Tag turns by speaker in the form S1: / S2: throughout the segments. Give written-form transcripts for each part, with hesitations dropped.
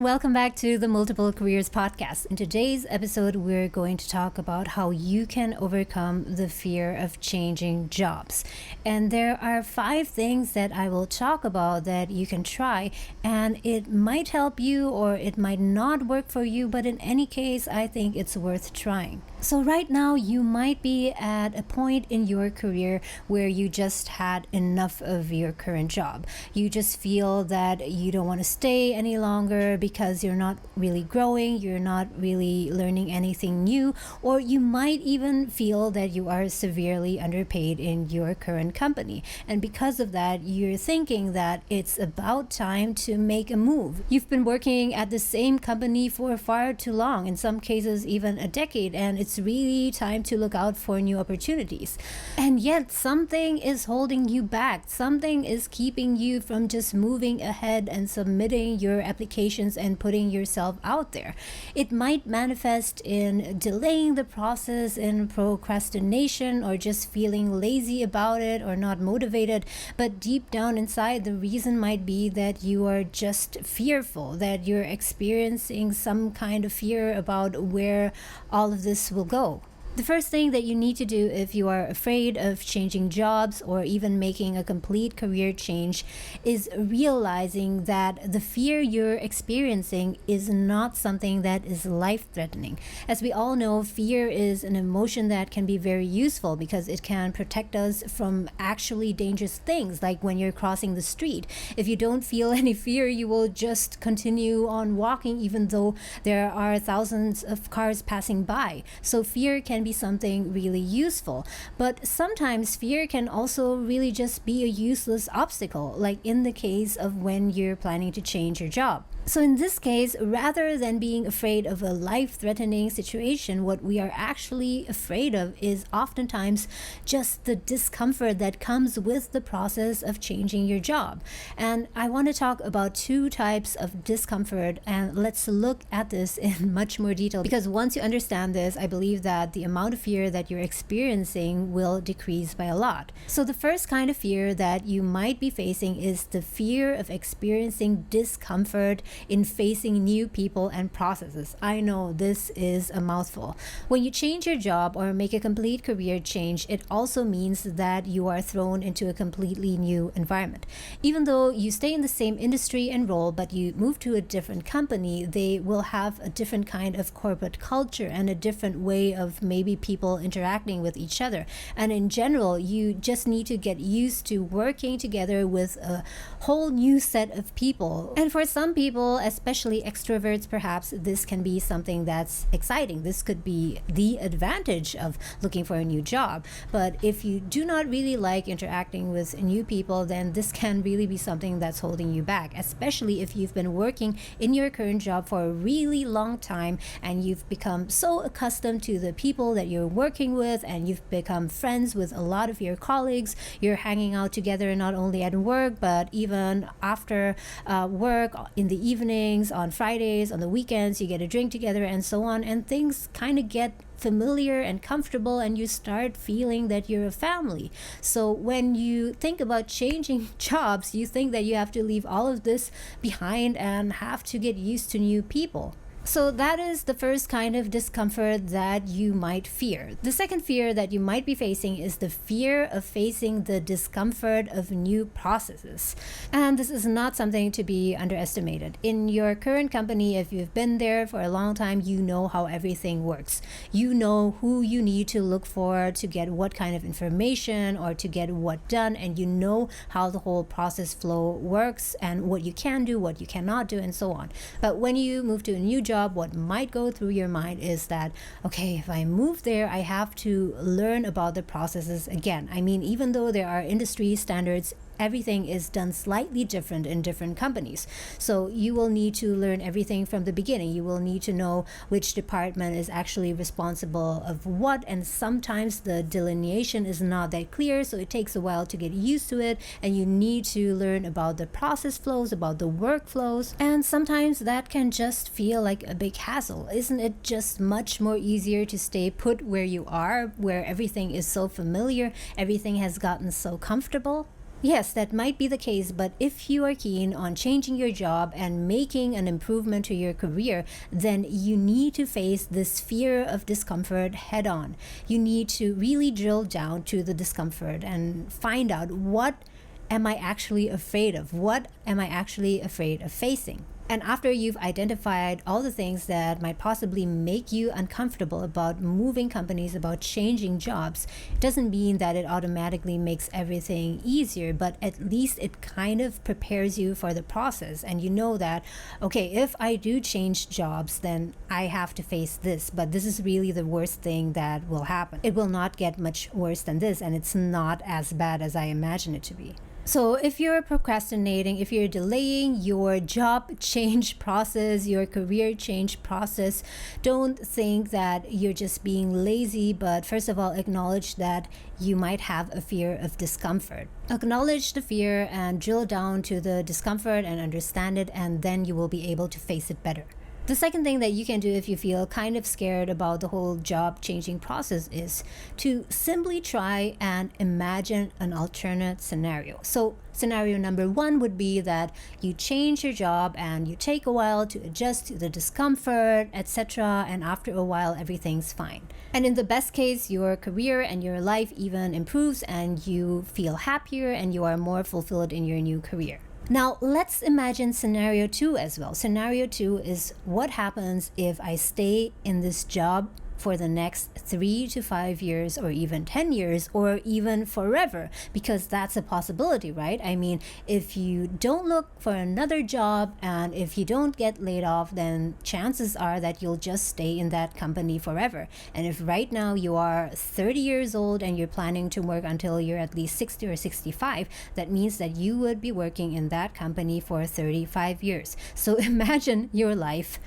S1: Welcome back to the Multiple Careers podcast. In today's episode, we're going to talk about how you can overcome the fear of changing jobs. And there are 5 things that I will talk about that you can try, and it might help you or it might not work for you, but in any case, I think it's worth trying. So right now, you might be at a point in your career where you just had enough of your current job. You just feel that you don't want to stay any longer because you're not really growing, you're not really learning anything new, or you might even feel that you are severely underpaid in your current company. And because of that, you're thinking that it's about time to make a move. You've been working at the same company for far too long, in some cases even a decade, and it's really time to look out for new opportunities. And yet something is holding you back. Something is keeping you from just moving ahead and submitting your applications and putting yourself out there. It might manifest in delaying the process, in procrastination, or just feeling lazy about it or not motivated. But deep down inside, the reason might be that you are just fearful, that you're experiencing some kind of fear about where all of this will go. The first thing that you need to do if you are afraid of changing jobs or even making a complete career change is realizing that the fear you're experiencing is not something that is life-threatening. As we all know, fear is an emotion that can be very useful because it can protect us from actually dangerous things, like when you're crossing the street. If you don't feel any fear, you will just continue on walking even though there are thousands of cars passing by. So fear can be something really useful, but sometimes fear can also really just be a useless obstacle, like in the case of when you're planning to change your job. So in this case, rather than being afraid of a life-threatening situation, what we are actually afraid of is oftentimes just the discomfort that comes with the process of changing your job. And I want to talk about 2 types of discomfort, and let's look at this in much more detail, because once you understand this, I believe that the amount of fear that you're experiencing will decrease by a lot. So the first kind of fear that you might be facing is the fear of experiencing discomfort in facing new people and processes. I know this is a mouthful. When you change your job or make a complete career change, it also means that you are thrown into a completely new environment. Even though you stay in the same industry and role, but you move to a different company, they will have a different kind of corporate culture and a different way of maybe people interacting with each other. And in general, you just need to get used to working together with a whole new set of people. And for some people, especially extroverts, perhaps this can be something that's exciting. This could be the advantage of looking for a new job. But if you do not really like interacting with new people, then this can really be something that's holding you back, especially if you've been working in your current job for a really long time and you've become so accustomed to the people that you're working with and you've become friends with a lot of your colleagues. You're hanging out together not only at work, but even after work, in the evenings, on Fridays, on the weekends, you get a drink together and so on, and things kind of get familiar and comfortable and you start feeling that you're a family. So when you think about changing jobs, you think that you have to leave all of this behind and have to get used to new people. So that is the first kind of discomfort that you might fear. The second fear that you might be facing is the fear of facing the discomfort of new processes. And this is not something to be underestimated. In your current company, if you've been there for a long time, you know how everything works. You know who you need to look for to get what kind of information or to get what done, and you know how the whole process flow works and what you can do, what you cannot do, and so on. But when you move to a new job, what might go through your mind is that, okay, if I move there, I have to learn about the processes again. I mean, even though there are industry standards, everything is done slightly different in different companies. So you will need to learn everything from the beginning. You will need to know which department is actually responsible of what, and sometimes the delineation is not that clear, so it takes a while to get used to it, and you need to learn about the process flows, about the workflows, and sometimes that can just feel like a big hassle. Isn't it just much more easier to stay put where you are, where everything is so familiar, everything has gotten so comfortable? Yes, that might be the case, but if you are keen on changing your job and making an improvement to your career, then you need to face this fear of discomfort head on. You need to really drill down to the discomfort and find out, what am I actually afraid of? What am I actually afraid of facing? And after you've identified all the things that might possibly make you uncomfortable about moving companies, about changing jobs, it doesn't mean that it automatically makes everything easier, but at least it kind of prepares you for the process. And you know that, okay, if I do change jobs, then I have to face this, but this is really the worst thing that will happen. It will not get much worse than this, and it's not as bad as I imagine it to be. So if you're procrastinating, if you're delaying your job change process, your career change process, don't think that you're just being lazy, but first of all, acknowledge that you might have a fear of discomfort. Acknowledge the fear and drill down to the discomfort and understand it, and then you will be able to face it better. The second thing that you can do if you feel kind of scared about the whole job changing process is to simply try and imagine an alternate scenario. So scenario number one would be that you change your job and you take a while to adjust to the discomfort, etc. And after a while, everything's fine. And in the best case, your career and your life even improves and you feel happier and you are more fulfilled in your new career. Now, let's imagine scenario two as well. Scenario two is, what happens if I stay in this job for the next 3 to 5 years, or even 10 years, or even forever? Because that's a possibility, right? I mean, if you don't look for another job and if you don't get laid off, then chances are that you'll just stay in that company forever. And if right now you are 30 years old and you're planning to work until you're at least 60 or 65, that means that you would be working in that company for 35 years. So imagine your life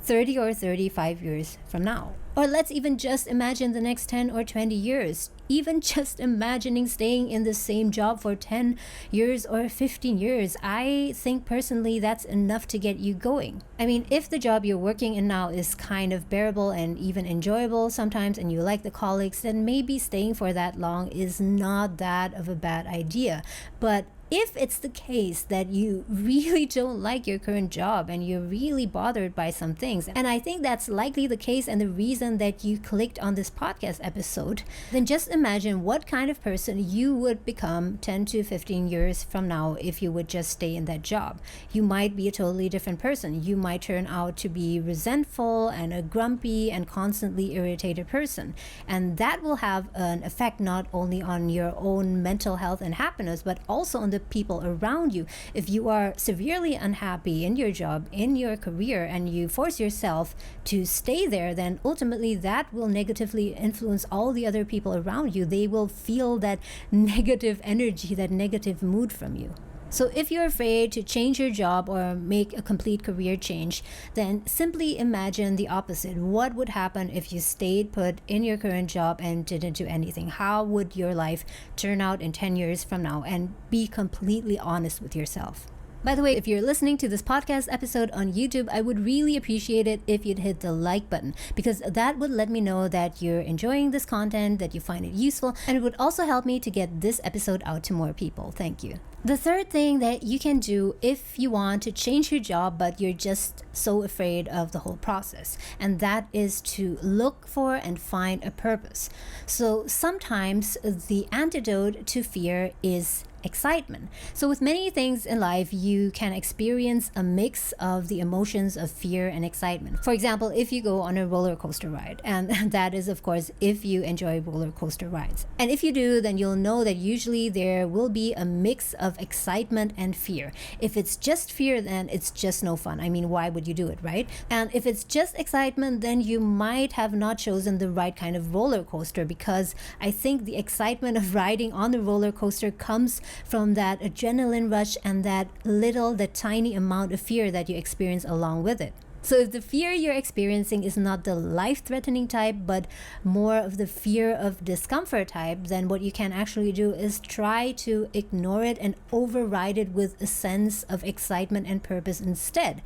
S1: 30 or 35 years from now. Or let's even just imagine the next 10 or 20 years. Even just imagining staying in the same job for 10 years or 15 years, I think personally that's enough to get you going. I mean, if the job you're working in now is kind of bearable and even enjoyable sometimes, and you like the colleagues, then maybe staying for that long is not that of a bad idea. But if it's the case that you really don't like your current job and you're really bothered by some things, and I think that's likely the case and the reason that you clicked on this podcast episode, then just imagine what kind of person you would become 10 to 15 years from now if you would just stay in that job. You might be a totally different person. You might turn out to be resentful and a grumpy and constantly irritated person. And that will have an effect not only on your own mental health and happiness, but also on the people around you. If you are severely unhappy in your job, in your career, and you force yourself to stay there, then ultimately that will negatively influence all the other people around you. They will feel that negative energy, that negative mood from you. So if you're afraid to change your job or make a complete career change, then simply imagine the opposite. What would happen if you stayed put in your current job and didn't do anything? How would your life turn out in 10 years from now? And be completely honest with yourself. By the way, if you're listening to this podcast episode on YouTube, I would really appreciate it if you'd hit the like button, because that would let me know that you're enjoying this content, that you find it useful, and it would also help me to get this episode out to more people. Thank you. The third thing that you can do if you want to change your job but you're just so afraid of the whole process, and that is to look for and find a purpose. So sometimes the antidote to fear is excitement. So with many things in life, you can experience a mix of the emotions of fear and excitement. For example, if you go on a roller coaster ride, and that is of course if you enjoy roller coaster rides. And if you do, then you'll know that usually there will be a mix of excitement and fear. If it's just fear, then it's just no fun. I mean, why would you do it, right? And if it's just excitement, then you might have not chosen the right kind of roller coaster, because I think the excitement of riding on the roller coaster comes from that adrenaline rush and that tiny amount of fear that you experience along with it. So if the fear you're experiencing is not the life-threatening type, but more of the fear of discomfort type, then what you can actually do is try to ignore it and override it with a sense of excitement and purpose instead.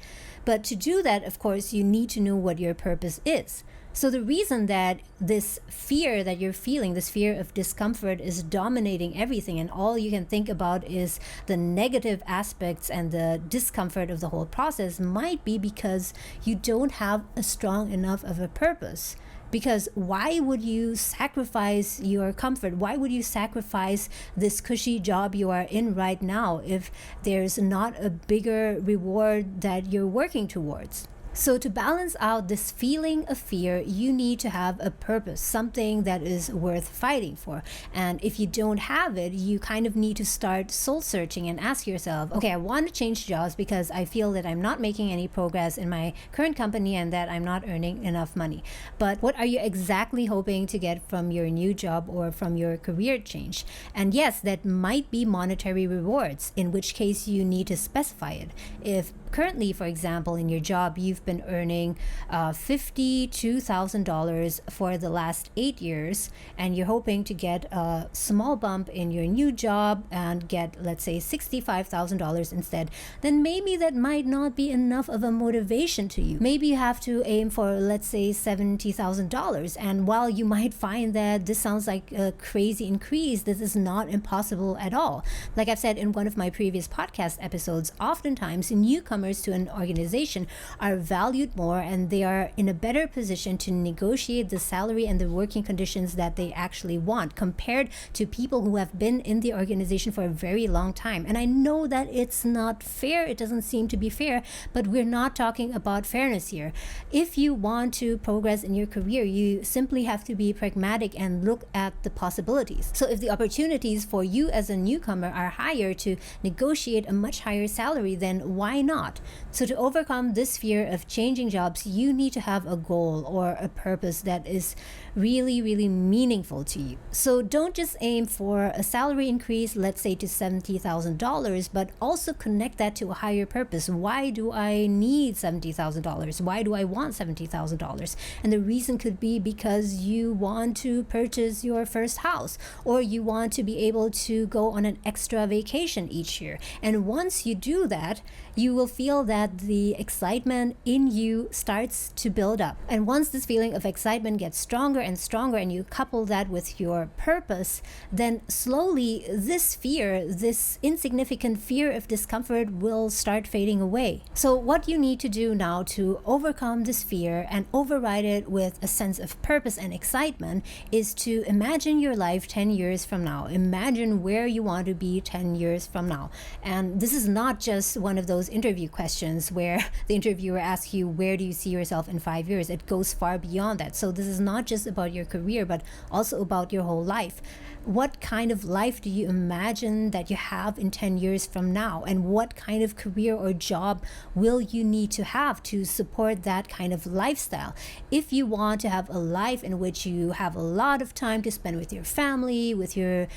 S1: But to do that, of course, you need to know what your purpose is. So the reason that this fear that you're feeling, this fear of discomfort, is dominating everything, and all you can think about is the negative aspects and the discomfort of the whole process, might be because you don't have a strong enough of a purpose. Because why would you sacrifice your comfort? Why would you sacrifice this cushy job you are in right now if there's not a bigger reward that you're working towards? So to balance out this feeling of fear, you need to have a purpose, something that is worth fighting for. And if you don't have it, you kind of need to start soul searching and ask yourself, okay, I want to change jobs because I feel that I'm not making any progress in my current company and that I'm not earning enough money. But what are you exactly hoping to get from your new job or from your career change? And yes, that might be monetary rewards, in which case you need to specify it. If currently, for example, in your job, you've been earning $52,000 for the last 8 years, and you're hoping to get a small bump in your new job and get, let's say, $65,000 instead, then maybe that might not be enough of a motivation to you. Maybe you have to aim for, let's say, $70,000. And while you might find that this sounds like a crazy increase, this is not impossible at all. Like I've said in one of my previous podcast episodes, oftentimes newcomers to an organization are valued more, and they are in a better position to negotiate the salary and the working conditions that they actually want compared to people who have been in the organization for a very long time. And I know that it's not fair, it doesn't seem to be fair, but we're not talking about fairness here. If you want to progress in your career, you simply have to be pragmatic and look at the possibilities. So if the opportunities for you as a newcomer are higher to negotiate a much higher salary, then why not? So to overcome this fear of changing jobs, you need to have a goal or a purpose that is really, really meaningful to you. So don't just aim for a salary increase, let's say to $70,000, but also connect that to a higher purpose. Why do I need $70,000? Why do I want $70,000? And the reason could be because you want to purchase your first house, or you want to be able to go on an extra vacation each year. And once you do that, you will feel that the excitement in you starts to build up. And once this feeling of excitement gets stronger and stronger, and you couple that with your purpose, then slowly this fear, this insignificant fear of discomfort, will start fading away. So what you need to do now to overcome this fear and override it with a sense of purpose and excitement is to imagine your life 10 years from now. Imagine where you want to be 10 years from now. And this is not just one of those interview questions where the interviewer asks you, where do you see yourself in 5 years? It goes far beyond that. So this is not just about your career, but also about your whole life. What kind of life do you imagine that you have in 10 years from now? And what kind of career or job will you need to have to support that kind of lifestyle? If you want to have a life in which you have a lot of time to spend with your family, with your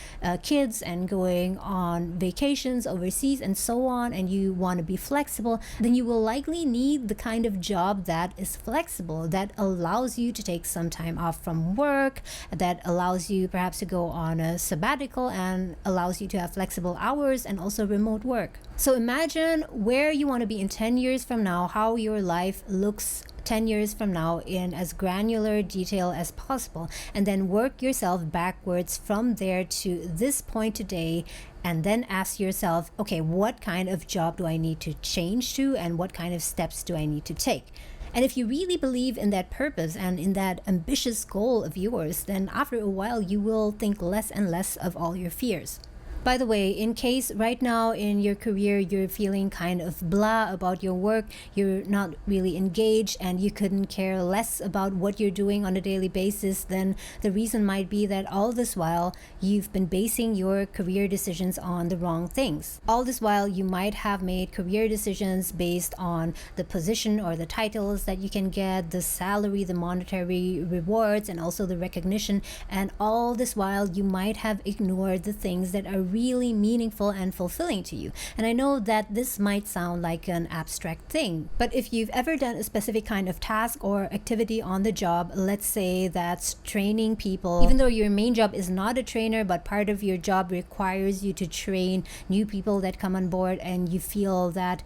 S1: kids, and going on vacations overseas and so on, and you want to be flexible, then you will likely need the kind of job that is flexible, that allows you to take some time off from work, that allows you perhaps to go on a sabbatical and allows you to have flexible hours and also remote work. So imagine where you want to be in 10 years from now, how your life looks 10 years from now in as granular detail as possible, and then work yourself backwards from there to this point today, and then ask yourself, okay, what kind of job do I need to change to, and what kind of steps do I need to take? And if you really believe in that purpose and in that ambitious goal of yours, then after a while you will think less and less of all your fears. By the way, in case right now in your career you're feeling kind of blah about your work, you're not really engaged, and you couldn't care less about what you're doing on a daily basis, then the reason might be that all this while you've been basing your career decisions on the wrong things. All this while you might have made career decisions based on the position or the titles that you can get, the salary, the monetary rewards, and also the recognition. And all this while you might have ignored the things that are really meaningful and fulfilling to you. And I know that this might sound like an abstract thing, but if you've ever done a specific kind of task or activity on the job, let's say that's training people, even though your main job is not a trainer, but part of your job requires you to train new people that come on board, and you feel that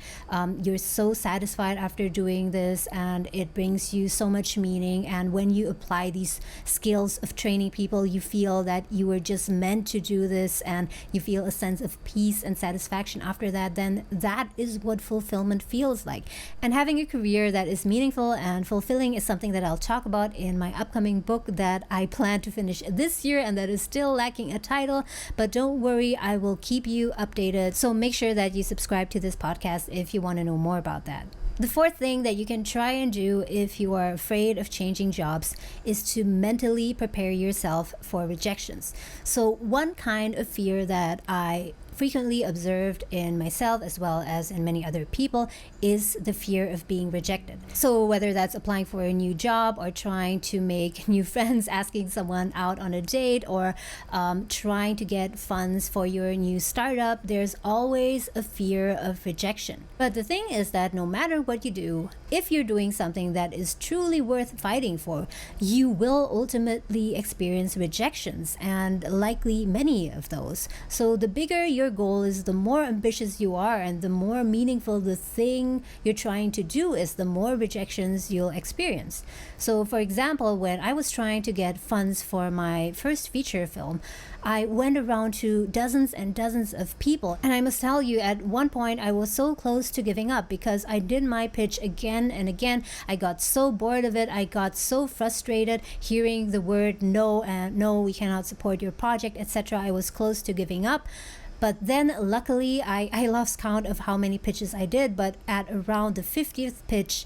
S1: you're so satisfied after doing this, and it brings you so much meaning. And when you apply these skills of training people, you feel that you were just meant to do this, and you feel a sense of peace and satisfaction after that, then that is what fulfillment feels like. And having a career that is meaningful and fulfilling is something that I'll talk about in my upcoming book that I plan to finish this year, and that is still lacking a title. But don't worry, I will keep you updated. So make sure that you subscribe to this podcast if you want to know more about that. The fourth thing that you can try and do if you are afraid of changing jobs is to mentally prepare yourself for rejections. So one kind of fear that I frequently observed in myself as well as in many other people is the fear of being rejected. So whether that's applying for a new job or trying to make new friends, asking someone out on a date, or trying to get funds for your new startup, there's always a fear of rejection. But the thing is that no matter what you do, if you're doing something that is truly worth fighting for, you will ultimately experience rejections, and likely many of those. So the bigger your goal is, the more ambitious you are, and the more meaningful the thing you're trying to do is, the more rejections you'll experience. So for example, when I was trying to get funds for my first feature film, I went around to dozens and dozens of people, and I must tell you, at one point I was so close to giving up because I did my pitch again and again. I got so bored of it. I got so frustrated hearing the word no, and no, we cannot support your project, etc. I was close to giving up. But then luckily I lost count of how many pitches I did, but at around the 50th pitch,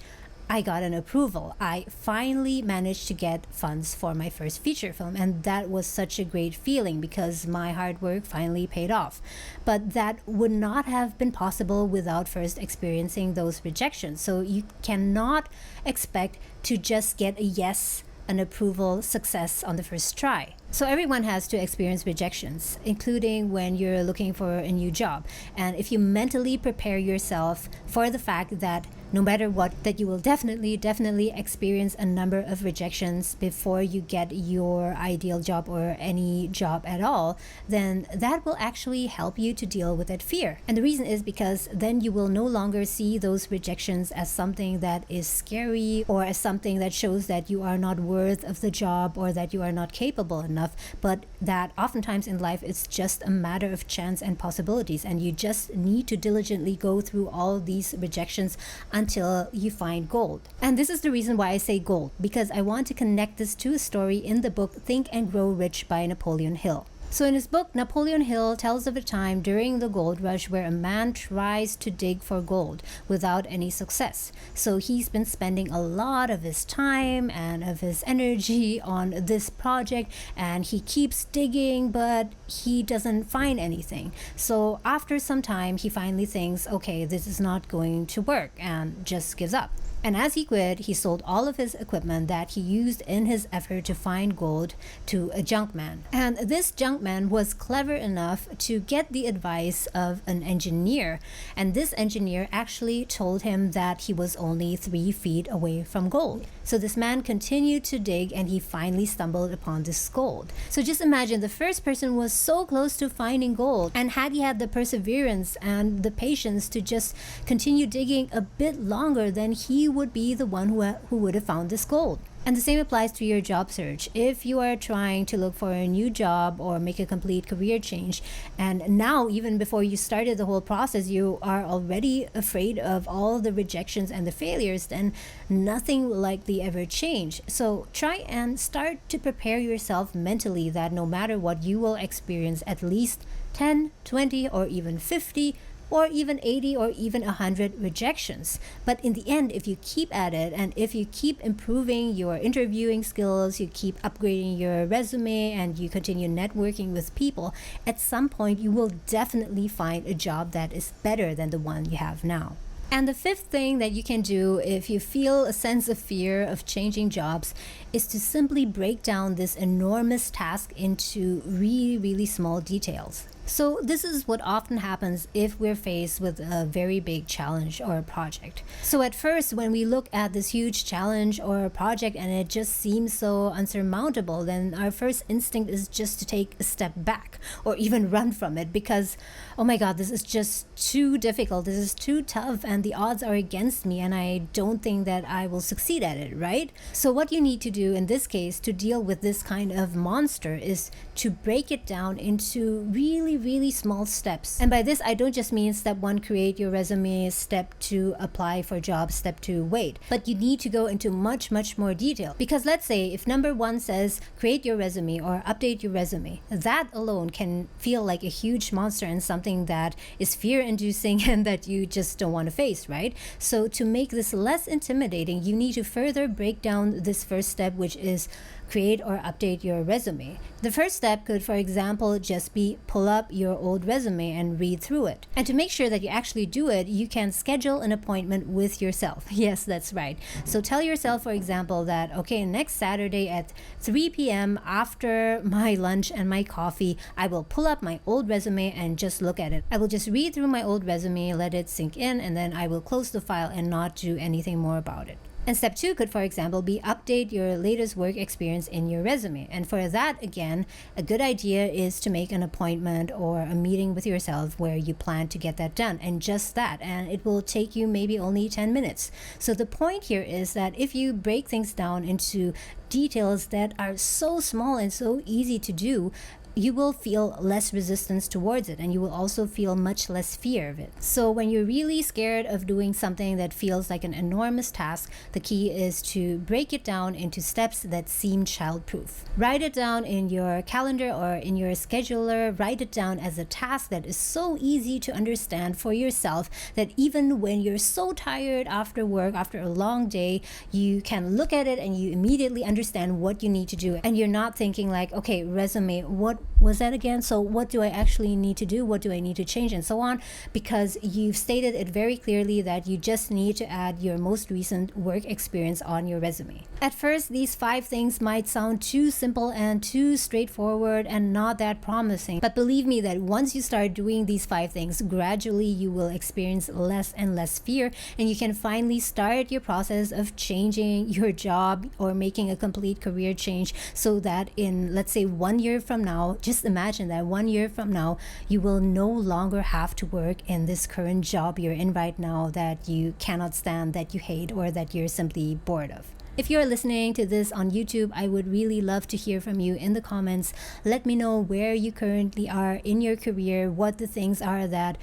S1: I got an approval. I finally managed to get funds for my first feature film, and that was such a great feeling because my hard work finally paid off. But that would not have been possible without first experiencing those rejections. So you cannot expect to just get a yes, an approval, success on the first try. So everyone has to experience rejections, including when you're looking for a new job. And if you mentally prepare yourself for the fact that no matter what, that you will definitely experience a number of rejections before you get your ideal job or any job at all, then that will actually help you to deal with that fear. And the reason is because then you will no longer see those rejections as something that is scary or as something that shows that you are not worth of the job or that you are not capable enough, but that oftentimes in life it's just a matter of chance and possibilities, and you just need to diligently go through all these rejections until you find gold. And this is the reason why I say gold, because I want to connect this to a story in the book Think and Grow Rich by Napoleon Hill. So in his book, Napoleon Hill tells of a time during the gold rush where a man tries to dig for gold without any success. So he's been spending a lot of his time and of his energy on this project, and he keeps digging, but he doesn't find anything. So after some time, he finally thinks, okay, this is not going to work, and just gives up. And as he quit, he sold all of his equipment that he used in his effort to find gold to a junk man. And this junk man was clever enough to get the advice of an engineer. And this engineer actually told him that he was only 3 feet away from gold. So this man continued to dig, and he finally stumbled upon this gold. So just imagine, the first person was so close to finding gold, and had he had the perseverance and the patience to just continue digging a bit longer, then he would be the one who would have found this gold. And the same applies to your job search. If you are trying to look for a new job or make a complete career change, and now even before you started the whole process, you are already afraid of all the rejections and the failures, then nothing will likely ever change. So try and start to prepare yourself mentally that no matter what, you will experience at least 10, 20, or even 50 or even 80 or even 100 rejections. But in the end, if you keep at it, and if you keep improving your interviewing skills, you keep upgrading your resume, and you continue networking with people, at some point you will definitely find a job that is better than the one you have now. And the fifth thing that you can do if you feel a sense of fear of changing jobs is to simply break down this enormous task into really, really small details. So this is what often happens if we're faced with a very big challenge or a project. So at first, when we look at this huge challenge or a project and it just seems so unsurmountable, then our first instinct is just to take a step back or even run from it because, oh my God, this is just too difficult. This is too tough and the odds are against me and I don't think that I will succeed at it, right? So what you need to do in this case to deal with this kind of monster is to break it down into really small steps. And by this, I don't just mean step 1, create your resume, step 2, apply for jobs, step 2, wait. But you need to go into much more detail. Because let's say if number 1 says create your resume or update your resume, that alone can feel like a huge monster and something that is fear-inducing and that you just don't want to face, right? So to make this less intimidating, you need to further break down this first step, which is create or update your resume. The first step could, for example, just be pull up your old resume and read through it. And to make sure that you actually do it, you can schedule an appointment with yourself. Yes, that's right. So tell yourself, for example, that, okay, next Saturday at 3 p.m. after my lunch and my coffee, I will pull up my old resume and just look at it. I will just read through my old resume, let it sink in, and then I will close the file and not do anything more about it. And step 2 could, for example, be update your latest work experience in your resume. And for that, again, a good idea is to make an appointment or a meeting with yourself where you plan to get that done. And just that. And it will take you maybe only 10 minutes. So the point here is that if you break things down into details that are so small and so easy to do, you will feel less resistance towards it and you will also feel much less fear of it. So when you're really scared of doing something that feels like an enormous task, the key is to break it down into steps that seem childproof. Write it down in your calendar or in your scheduler. Write it down as a task that is so easy to understand for yourself that even when you're so tired after work, after a long day, you can look at it and you immediately understand what you need to do. And you're not thinking like, okay, resume, what was that again? So what do I actually need to do? What do I need to change and so on? Because you've stated it very clearly that you just need to add your most recent work experience on your resume. At first, these 5 things might sound too simple and too straightforward and not that promising. But believe me that once you start doing these 5 things, gradually you will experience less and less fear and you can finally start your process of changing your job or making a complete career change so that in, let's say, 1 year from now, just imagine that 1 year from now, you will no longer have to work in this current job you're in right now that you cannot stand, that you hate, or that you're simply bored of. If you're listening to this on YouTube, I would really love to hear from you in the comments. Let me know where you currently are in your career, what the things are that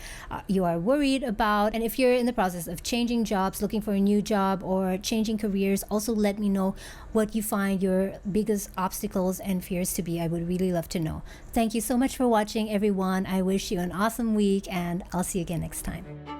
S1: you are worried about. And if you're in the process of changing jobs, looking for a new job, or changing careers, also let me know what you find your biggest obstacles and fears to be. I would really love to know. Thank you so much for watching, everyone. I wish you an awesome week, and I'll see you again next time.